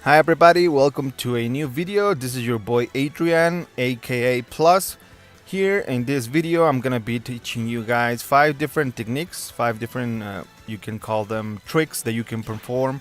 Hi everybody, welcome to a new video. This is your boy Adrian, aka Plus. Here in this video I'm gonna be teaching you guys 5 different techniques, 5 different you can call them tricks that you can perform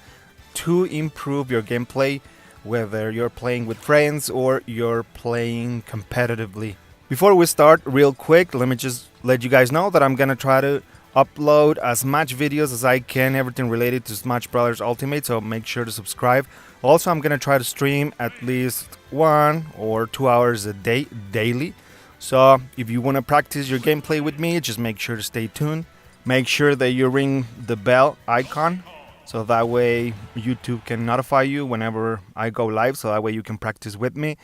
to improve your gameplay, whether you're playing with friends or you're playing competitively. Before we start, real quick, let me just let you guys know that I'm gonna try to upload as much videos as I can, everything related to Smash Brothers Ultimate, so make sure to subscribe. Also, I'm gonna try to stream at least 1 or 2 hours a day daily. So if you want to practice your gameplay with me, just make sure to stay tuned. Make sure that you ring the bell icon, so that way YouTube can notify you whenever I go live, so that way you can practice with me.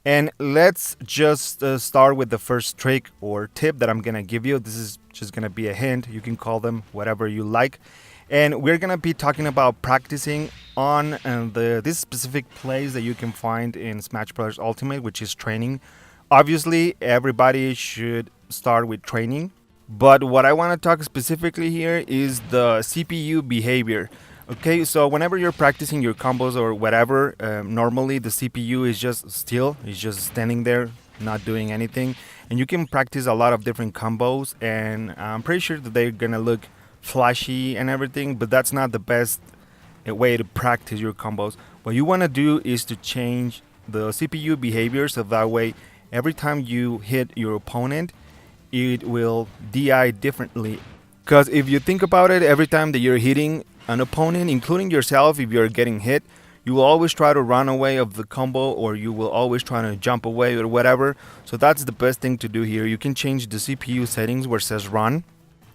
And let's just start with the first trick or tip that I'm gonna give you. This is just gonna be a hint. You can call them whatever you like. And we're gonna be talking about practicing on this specific place that you can find in Smash Bros. Ultimate, which is training. Obviously, everybody should start with training. But what I want to talk specifically here is the CPU behavior. Okay, so whenever you're practicing your combos or whatever, normally the CPU is just still, it's just standing there, not doing anything. And you can practice a lot of different combos, and I'm pretty sure that they're gonna look flashy and everything, but that's not the best way to practice your combos. What you wanna do is to change the CPU behavior, so that way every time you hit your opponent, it will DI differently. Because if you think about it, every time that you're hitting an opponent, including yourself, if you're getting hit, you will always try to run away of the combo, or you will always try to jump away or whatever. So that's the best thing to do here. You can change the CPU settings where it says run.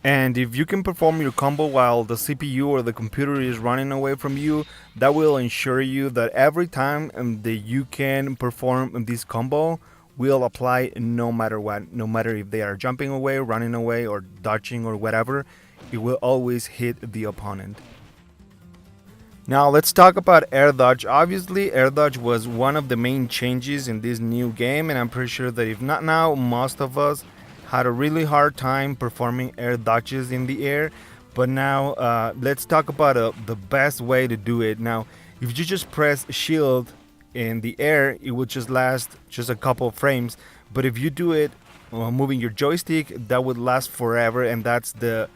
And if you can perform your combo while the CPU or the computer is running away from you, that will ensure you that every time that you can perform this combo will apply no matter what. No matter if they are jumping away, running away, or dodging or whatever, it will always hit the opponent. Now let's talk about air dodge. Obviously, air dodge was one of the main changes in this new game, and I'm pretty sure that if not now, most of us had a really hard time performing air dodges in the air. But now let's talk about the best way to do it. Now, if you just press shield in the air, it will just last just a couple of frames. But if you do it moving your joystick, that would last forever, and that's the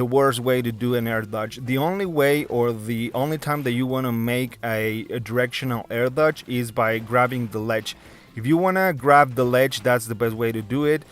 worst way to do an air dodge. The only way, or the only time that you want to make a directional air dodge, is by grabbing the ledge. If you want to grab the ledge, that's the best way to do it,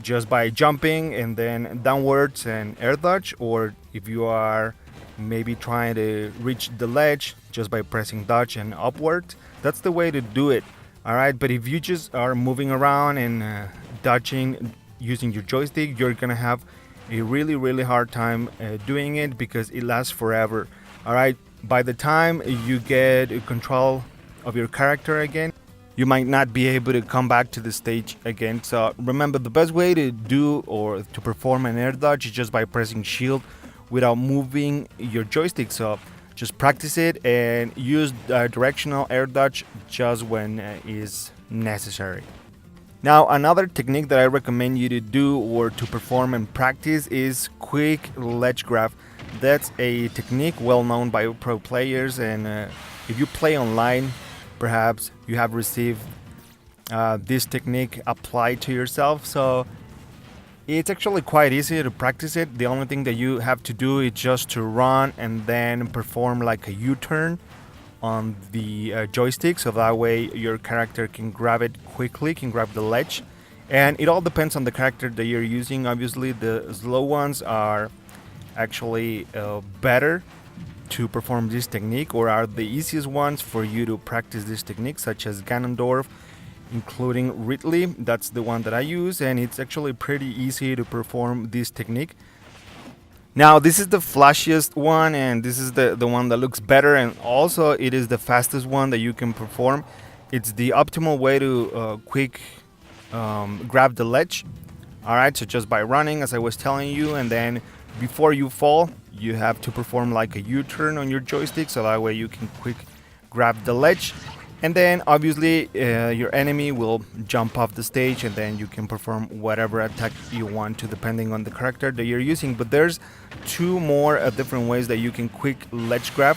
just by jumping and then downwards and air dodge. Or if you are maybe trying to reach the ledge, just by pressing dodge and upward, that's the way to do it. Alright, but if you just are moving around and dodging using your joystick, you're gonna have a really hard time doing it, because it lasts forever. Alright, by the time you get control of your character again, you might not be able to come back to the stage again. So remember, the best way to do or to perform an air dodge is just by pressing shield without moving your joystick. So just practice it and use directional air dodge just when is necessary. Now, another technique that I recommend you to do or to perform and practice is quick ledge grab. That's a technique well known by pro players, and if you play online, perhaps you have received this technique applied to yourself. So it's actually quite easy to practice it. The only thing that you have to do is just to run and then perform like a U-turn on the joystick, so that way your character can grab it quickly, can grab the ledge. And it all depends on the character that you're using. Obviously, the slow ones are actually better to perform this technique, or are the easiest ones for you to practice this technique, such as Ganondorf, including Ridley. That's the one that I use, and it's actually pretty easy to perform this technique. Now, this is the flashiest one, and this is the one that looks better, and also it is the fastest one that you can perform. It's the optimal way to quick grab the ledge. Alright, so just by running, as I was telling you, and then before you fall, you have to perform like a U-turn on your joystick, so that way you can quick grab the ledge. And then obviously your enemy will jump off the stage, and then you can perform whatever attack you want to, depending on the character that you're using. But there's 2 more different ways that you can quick ledge grab.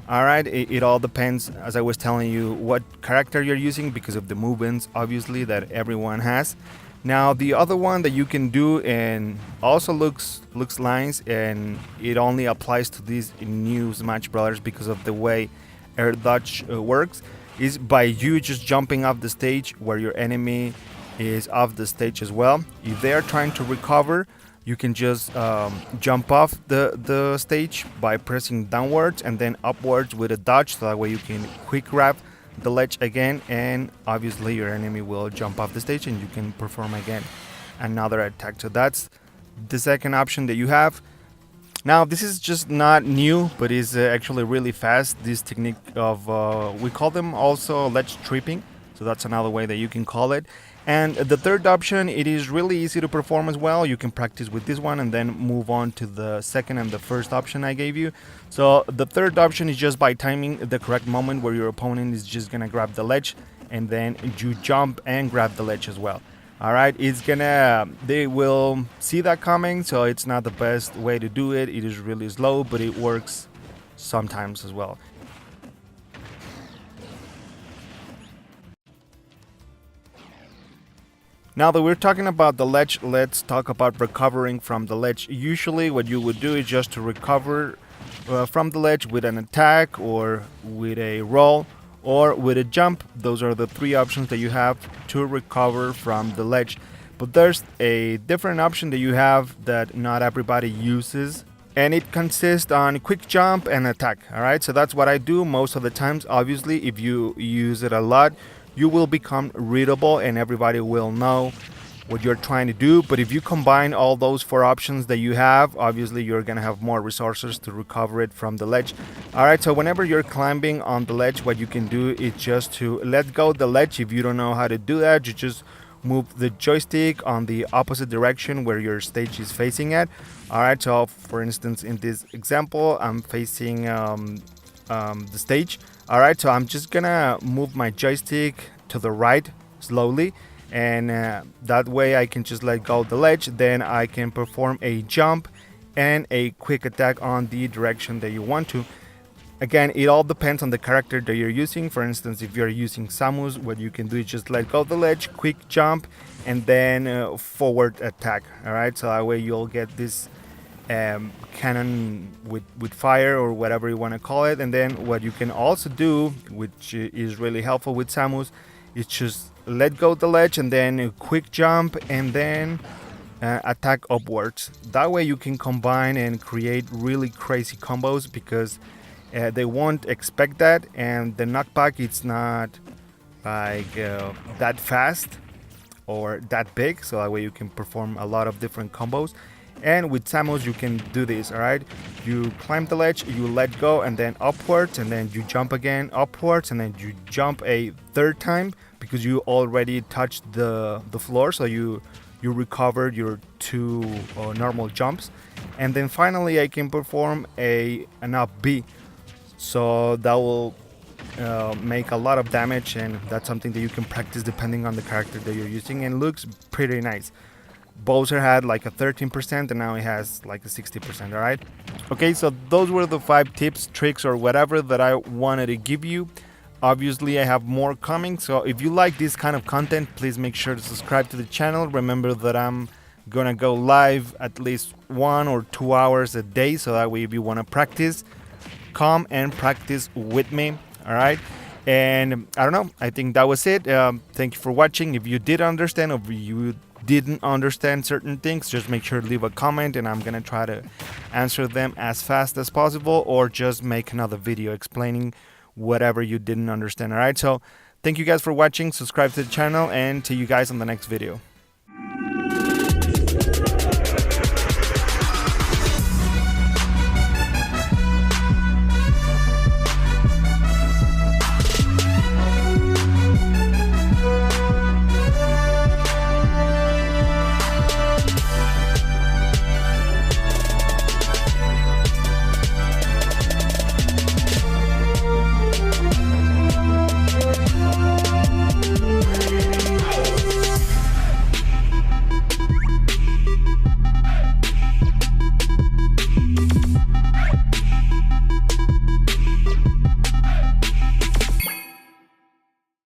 All right, it all depends, as I was telling you, what character you're using because of the movements, obviously, that everyone has. Now, the other one that you can do and also looks nice, and it only applies to these new Smash Brothers because of the way air dodge works, is by you just jumping off the stage where your enemy is off the stage as well. If they are trying to recover, you can just jump off the stage by pressing downwards and then upwards with a dodge, so that way you can quick grab the ledge again, and obviously your enemy will jump off the stage and you can perform again another attack. So that's the second option that you have. Now, this is just not new, but is actually really fast. This technique of we call them also ledge tripping, so that's another way that you can call it. And the third option, it is really easy to perform as well. You can practice with this one and then move on to the second and the first option I gave you. So the third option is just by timing the correct moment where your opponent is just gonna grab the ledge, and then you jump and grab the ledge as well. All right, they will see that coming, so it's not the best way to do it. It is really slow, but it works sometimes as well. Now that we're talking about the ledge, let's talk about recovering from the ledge. Usually what you would do is just to recover from the ledge with an attack, or with a roll, or with a jump. Those are the three options that you have to recover from the ledge. But there's a different option that you have that not everybody uses, and it consists on quick jump and attack. All right, so that's what I do most of the times. Obviously, if you use it a lot, you will become readable and everybody will know what you're trying to do. But if you combine all those four options that you have, obviously you're gonna have more resources to recover it from the ledge. All right, so whenever you're climbing on the ledge, what you can do is just to let go the ledge. If you don't know how to do that, you just move the joystick on the opposite direction where your stage is facing at. All right, so for instance, in this example, I'm facing the stage. All right, so I'm just gonna move my joystick to the right slowly, and that way I can just let go of the ledge. Then I can perform a jump and a quick attack on the direction that you want to. Again, it all depends on the character that you're using. For instance, if you're using Samus, what you can do is just let go of the ledge, quick jump, and then forward attack. All right, so that way you'll get this cannon with fire, or whatever you want to call it. And then what you can also do, which is really helpful with Samus, is just let go of the ledge and then a quick jump and then attack upwards. That way you can combine and create really crazy combos, because they won't expect that, and the knockback, it's not like that fast or that big, so that way you can perform a lot of different combos. And with Samus you can do this. All right, you climb the ledge, you let go, and then upwards, and then you jump again upwards, and then you jump a third time because you already touched the floor, so you recovered your two normal jumps. And then finally I can perform an up B, so that will make a lot of damage, and that's something that you can practice depending on the character that you're using, and looks pretty nice. Bowser had like a 13%, and now he has like a 60%. All right, okay, so those were the 5 tips, tricks, or whatever that I wanted to give you. Obviously I have more coming, so if you like this kind of content, please make sure to subscribe to the channel. Remember that I'm gonna go live at least 1 or 2 hours a day, so that way if you want to practice, come and practice with me. All right, and I don't know, I think that was it. Thank you for watching. If you did understand, or you didn't understand certain things, just make sure to leave a comment, and I'm gonna try to answer them as fast as possible, or just make another video explaining whatever you didn't understand. All right, so thank you guys for watching. Subscribe to the channel, and see you guys on the next video.